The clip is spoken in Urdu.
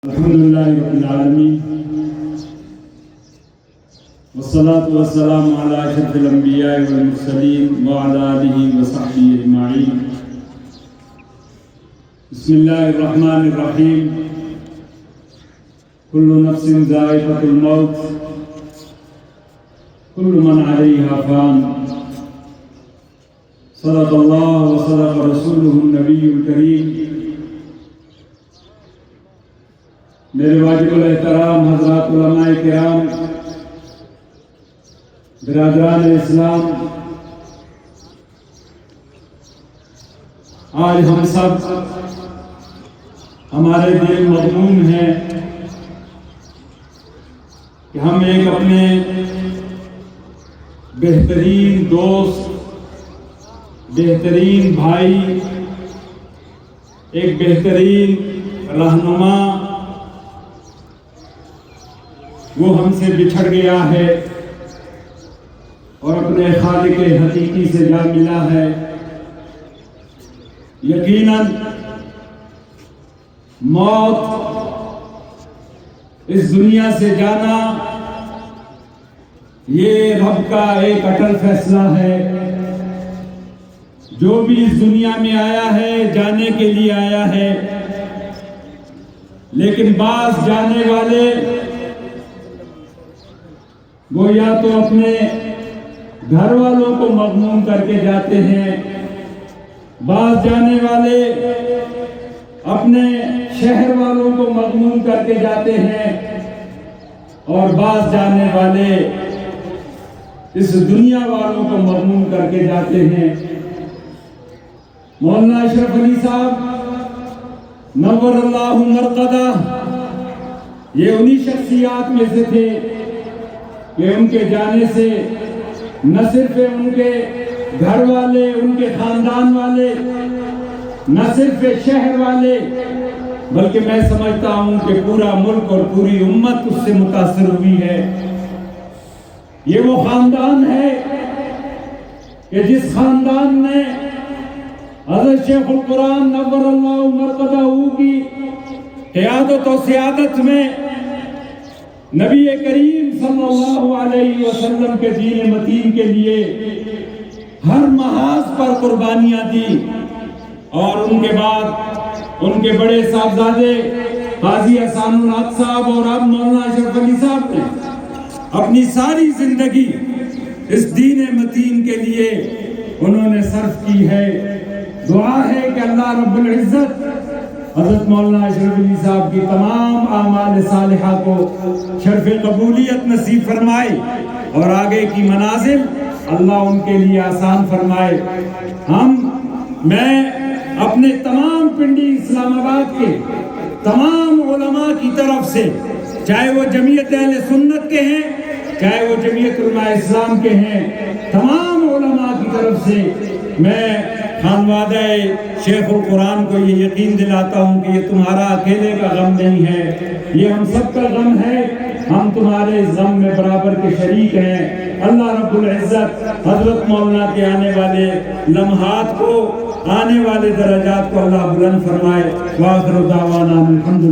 الحمدللہ رب العالمین والصلاة والسلام علی اشرف الانبیاء والمرسلین وعلی آلہ وصحبہ اجمعین. بسم اللہ الرحمن الرحیم. کل نفس ذائقۃ الموت کل من علیہا فان. صدق اللہ وصدق رسولہ النبی الکریم. میرے واجب الاحترام حضرات علماء کرام، برادران اسلام، آج ہم سب ہمارے دل مغموم ہیں کہ ہم ایک اپنے بہترین دوست، بہترین بھائی، ایک بہترین رہنما وہ ہم سے بچھڑ گیا ہے اور اپنے خالق حقیقی سے جا ملا ہے. یقیناً موت، اس دنیا سے جانا، یہ رب کا ایک اٹل فیصلہ ہے. جو بھی اس دنیا میں آیا ہے جانے کے لیے آیا ہے، لیکن بعض جانے والے وہ یا تو اپنے گھر والوں کو مغموم کر کے جاتے ہیں، بعض جانے والے اپنے شہر والوں کو مغموم کر کے جاتے ہیں، اور بعض جانے والے اس دنیا والوں کو مغموم کر کے جاتے ہیں. مولانا اشرف علی صاحب نور اللہ مرقدہ یہ انہی شخصیات میں سے تھے کہ ان کے جانے سے نہ صرف ان کے گھر والے، ان کے خاندان والے، نہ صرف شہر والے، بلکہ میں سمجھتا ہوں کہ پورا ملک اور پوری امت اس سے متاثر ہوئی ہے. یہ وہ خاندان ہے کہ جس خاندان نے حضرت شیخ القرآن نور اللہ مرقدہ کی قیادت و سیادت میں نبی کریم صلی اللہ علیہ وسلم کے دین متین کے لیے ہر محاذ پر قربانیاں دی، اور ان کے بعد ان کے بڑے صاحبزادے قاضی احسان الحق صاحب اور اب مولانا اشرف علی صاحب نے اپنی ساری زندگی اس دین متین کے لیے انہوں نے صرف کی ہے. دعا ہے کہ اللہ رب العزت حضرت مولانا اشرف علی صاحب کی تمام اعمال صالحہ کو شرف قبولیت نصیب فرمائے اور آگے کی منازل اللہ ان کے لیے آسان فرمائے. میں اپنے تمام پنڈی اسلام آباد کے تمام علماء کی طرف سے، چاہے وہ جمعیت اہل سنت کے ہیں، چاہے وہ جمعیت علماء اسلام کے ہیں، تمام علماء کی طرف سے میں خانوادہ شیخ القرآن کو یہ یقین دلاتا ہوں کہ یہ تمہارا اکیلے کا غم نہیں ہے، یہ ہم سب کا غم ہے. ہم تمہارے غم میں برابر کے شریک ہیں. اللہ رب العزت حضرت مولانا کے آنے والے لمحات کو، آنے والے درجات کو اللہ بلند فرمائے. وآخر دعوانا الحمدللہ.